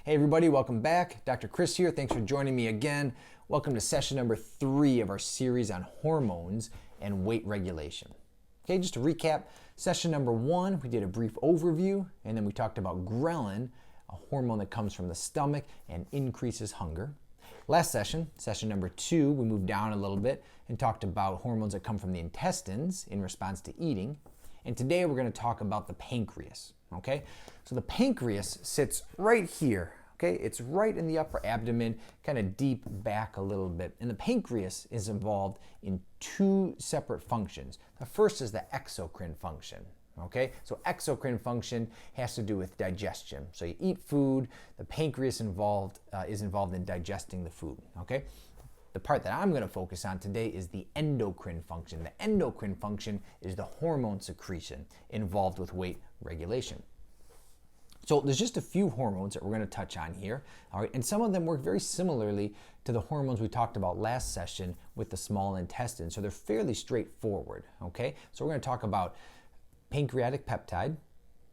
Hey everybody, welcome back. Dr. Chris here. Thanks for joining me again. Welcome to session number 3 of our series on hormones and weight regulation. Okay, just to recap, session number 1, we did a brief overview, and then we talked about ghrelin, a hormone that comes from the stomach and increases hunger. Last session, session number 2, we moved down a little bit and talked about hormones that come from the intestines in response to eating. And today we're going to talk about the pancreas. Okay, so the pancreas sits right here. Okay, it's right in the upper abdomen, kind of deep back a little bit. And the pancreas is involved in 2 separate functions. The first is the exocrine function. Okay, so exocrine function has to do with digestion. So you eat food, the pancreas is involved in digesting the food. Okay, the part that I'm going to focus on today is the endocrine function. The endocrine function is the hormone secretion involved with weight regulation. So there's just a few hormones that we're going to touch on here, all right, and some of them work very similarly to the hormones we talked about last session with the small intestine, so they're fairly straightforward, okay? So we're going to talk about pancreatic peptide,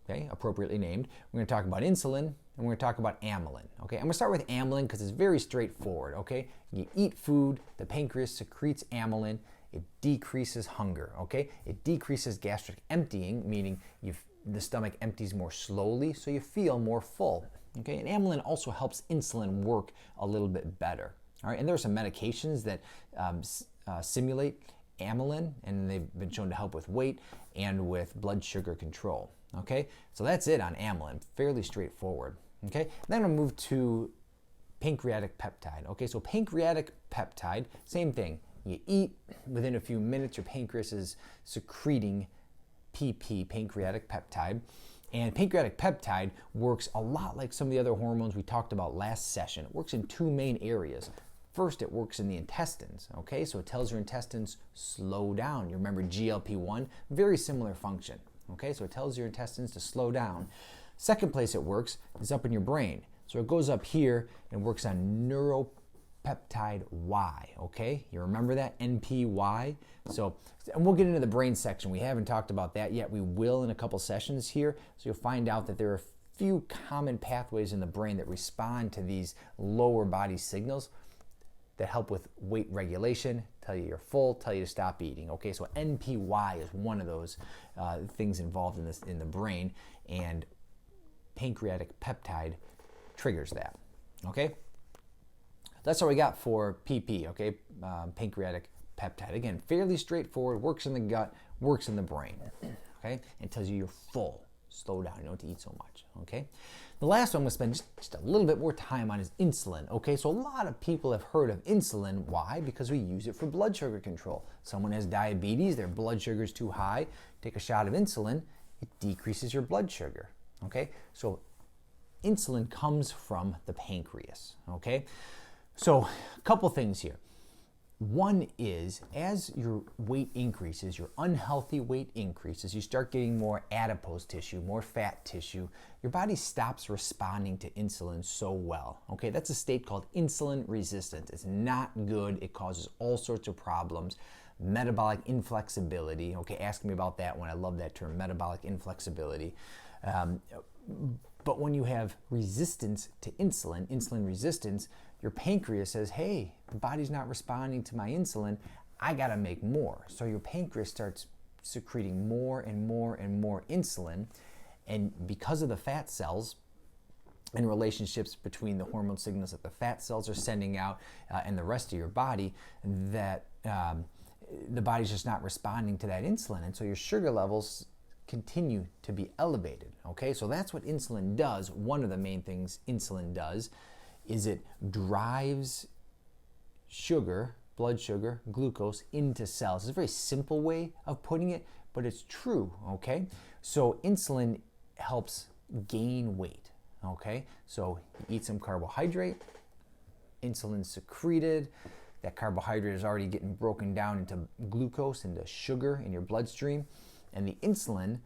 okay, appropriately named. We're going to talk about insulin, and we're going to talk about amylin, okay? I'm going to start with amylin because it's very straightforward, okay? You eat food, the pancreas secretes amylin, it decreases hunger, okay? It decreases gastric emptying, meaning the stomach empties more slowly, so you feel more full. Okay, and amylin also helps insulin work a little bit better. All right, and there are some medications that simulate amylin, and they've been shown to help with weight and with blood sugar control. Okay, so that's it on amylin, fairly straightforward. Okay, then I'll move to pancreatic peptide. Okay, so pancreatic peptide, same thing. You eat, within a few minutes, your pancreas is secreting PP, pancreatic peptide. And pancreatic peptide works a lot like some of the other hormones we talked about last session. It works in 2 main areas. First, it works in the intestines, okay? So it tells your intestines, slow down. You remember GLP-1? Very similar function, okay? So it tells your intestines to slow down. Second place it works is up in your brain. So it goes up here and works on neuropeptide Y, okay? You remember that, NPY? So, and we'll get into the brain section. We haven't talked about that yet. We will in a couple sessions here. So you'll find out that there are a few common pathways in the brain that respond to these lower body signals that help with weight regulation, tell you you're full, tell you to stop eating. Okay, so NPY is one of those things involved in the brain, and pancreatic peptide triggers that. Okay, that's all we got for PP. Okay, pancreatic peptide. Again, fairly straightforward, works in the gut, works in the brain, okay? And tells you you're full. Slow down, you don't have to eat so much, okay? The last one we'll spend just a little bit more time on is insulin, okay? So a lot of people have heard of insulin. Why? Because we use it for blood sugar control. Someone has diabetes, their blood sugar is too high, take a shot of insulin, it decreases your blood sugar, okay? So insulin comes from the pancreas, okay? So a couple things here. One is, as your weight increases, your unhealthy weight increases, you start getting more adipose tissue, more fat tissue, your body stops responding to insulin so well. Okay, that's a state called insulin resistance. It's not good. It causes all sorts of problems. Metabolic inflexibility. Okay, ask me about that one. I love that term, metabolic inflexibility. But when you have resistance to insulin, insulin resistance, your pancreas says, hey, the body's not responding to my insulin, I gotta make more. So your pancreas starts secreting more and more and more insulin, and because of the fat cells and relationships between the hormone signals that the fat cells are sending out and the rest of your body, that the body's just not responding to that insulin, and so your sugar levels continue to be elevated, okay? So that's what insulin does. One of the main things insulin does is it drives sugar, blood sugar, glucose into cells. It's a very simple way of putting it, but it's true, okay? So insulin helps gain weight, okay? So you eat some carbohydrate, insulin's secreted, that carbohydrate is already getting broken down into glucose, into sugar in your bloodstream, and the insulin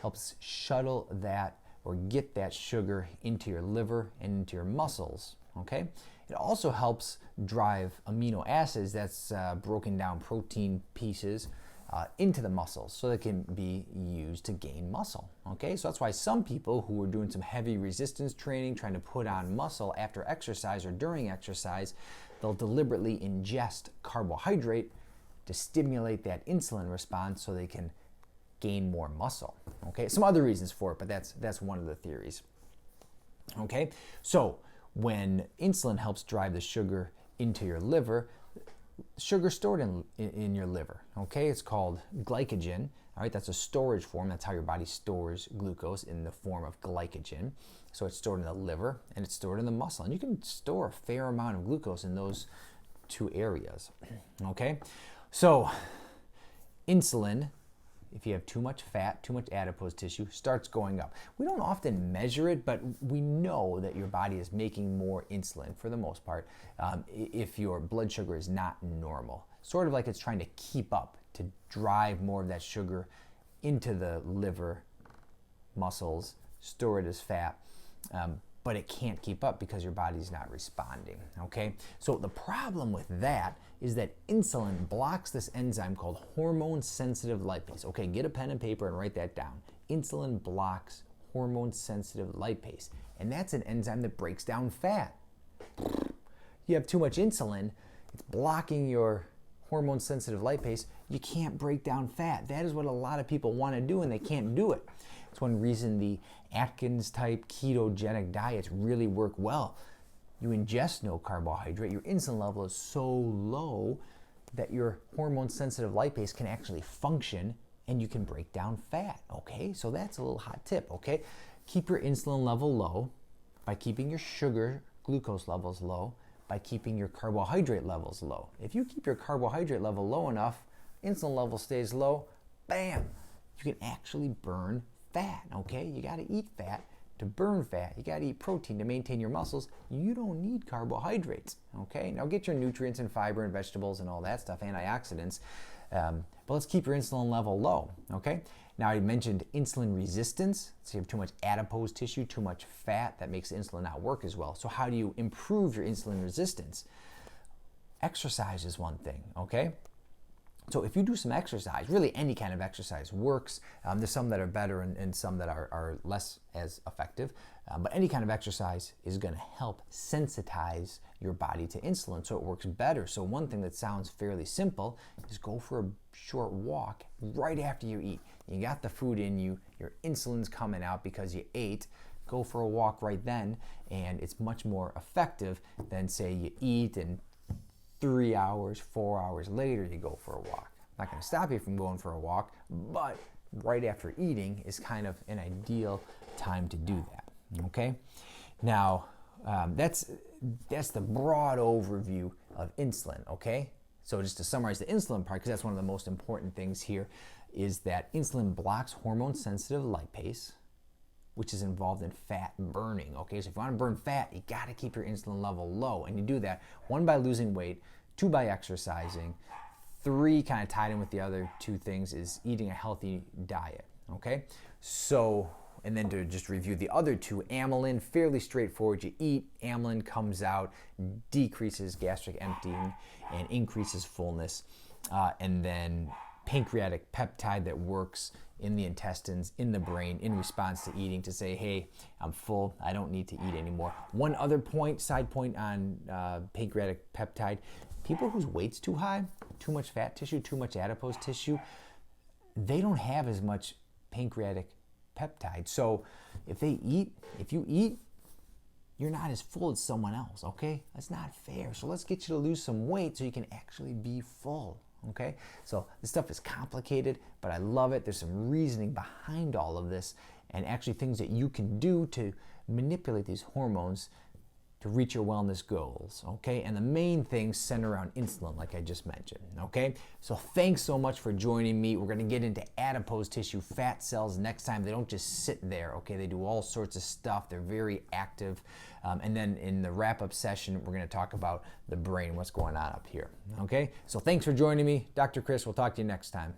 helps shuttle that or get that sugar into your liver and into your muscles, okay? It also helps drive amino acids, that's broken down protein pieces, into the muscles so they can be used to gain muscle. Okay, so that's why some people who are doing some heavy resistance training, trying to put on muscle after exercise or during exercise, they'll deliberately ingest carbohydrate to stimulate that insulin response so they can gain more muscle. Okay, some other reasons for it, but that's one of the theories. Okay, so when insulin helps drive the sugar into your liver, sugar stored in your liver, okay, it's called glycogen. All right, that's a storage form. That's how your body stores glucose, in the form of glycogen. So it's stored in the liver and it's stored in the muscle, and you can store a fair amount of glucose in those two areas. Okay, so insulin, if you have too much fat, too much adipose tissue, starts going up. We don't often measure it, but we know that your body is making more insulin for the most part if your blood sugar is not normal. Sort of like it's trying to keep up, to drive more of that sugar into the liver, muscles, store it as fat, but it can't keep up because your body's not responding, okay? So the problem with that is that insulin blocks this enzyme called hormone-sensitive lipase. Okay, get a pen and paper and write that down. Insulin blocks hormone-sensitive lipase, and that's an enzyme that breaks down fat. You have too much insulin, it's blocking your hormone-sensitive lipase, you can't break down fat. That is what a lot of people want to do, and they can't do it. It's one reason the Atkins-type ketogenic diets really work well. You ingest no carbohydrate, your insulin level is so low that your hormone-sensitive lipase can actually function and you can break down fat, okay? So that's a little hot tip, okay? Keep your insulin level low by keeping your sugar, glucose levels low, by keeping your carbohydrate levels low. If you keep your carbohydrate level low enough, insulin level stays low, bam, you can actually burn fat, okay? You gotta eat fat to burn fat. You gotta eat protein to maintain your muscles. You don't need carbohydrates, okay? Now get your nutrients and fiber and vegetables and all that stuff, antioxidants, but let's keep your insulin level low, okay? Now I mentioned insulin resistance. So you have too much adipose tissue, too much fat, that makes the insulin not work as well. So how do you improve your insulin resistance? Exercise is one thing, okay? So if you do some exercise, really any kind of exercise works. There's some that are better and some that are less as effective. But any kind of exercise is going to help sensitize your body to insulin so it works better. So one thing that sounds fairly simple is go for a short walk right after you eat. You got the food in you, your insulin's coming out because you ate. Go for a walk right then, and it's much more effective than, say, you eat and 3 hours, 4 hours later, you go for a walk. I'm not going to stop you from going for a walk, but right after eating is kind of an ideal time to do that. Okay? Now, that's the broad overview of insulin. Okay? So just to summarize the insulin part, because that's one of the most important things here, is that insulin blocks hormone-sensitive lipase, which is involved in fat burning. Okay, so if you want to burn fat, you got to keep your insulin level low, and you do that 1 by losing weight, 2 by exercising, 3 kind of tied in with the other 2 things is eating a healthy diet. Okay, so and then to just review the other 2, amylin, fairly straightforward. You eat, amylin comes out, decreases gastric emptying and increases fullness, and then pancreatic peptide that works in the intestines, in the brain, in response to eating to say, hey, I'm full, I don't need to eat anymore. One other point, side point on pancreatic peptide, people whose weight's too high, too much fat tissue, too much adipose tissue, they don't have as much pancreatic peptide. So if you eat, you're not as full as someone else, okay? That's not fair. So let's get you to lose some weight so you can actually be full. Okay, so this stuff is complicated, but I love it. There's some reasoning behind all of this, and actually things that you can do to manipulate these hormones to reach your wellness goals, okay? And the main things center around insulin, like I just mentioned, okay? So thanks so much for joining me. We're gonna get into adipose tissue, fat cells next time. They don't just sit there, okay? They do all sorts of stuff. They're very active. And then in the wrap-up session, we're gonna talk about the brain, what's going on up here, okay? So thanks for joining me. Dr. Chris, we'll talk to you next time.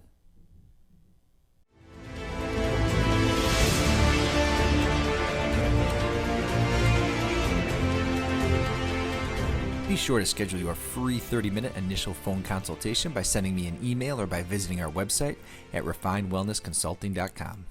Be sure to schedule your free 30-minute initial phone consultation by sending me an email or by visiting our website at refinedwellnessconsulting.com.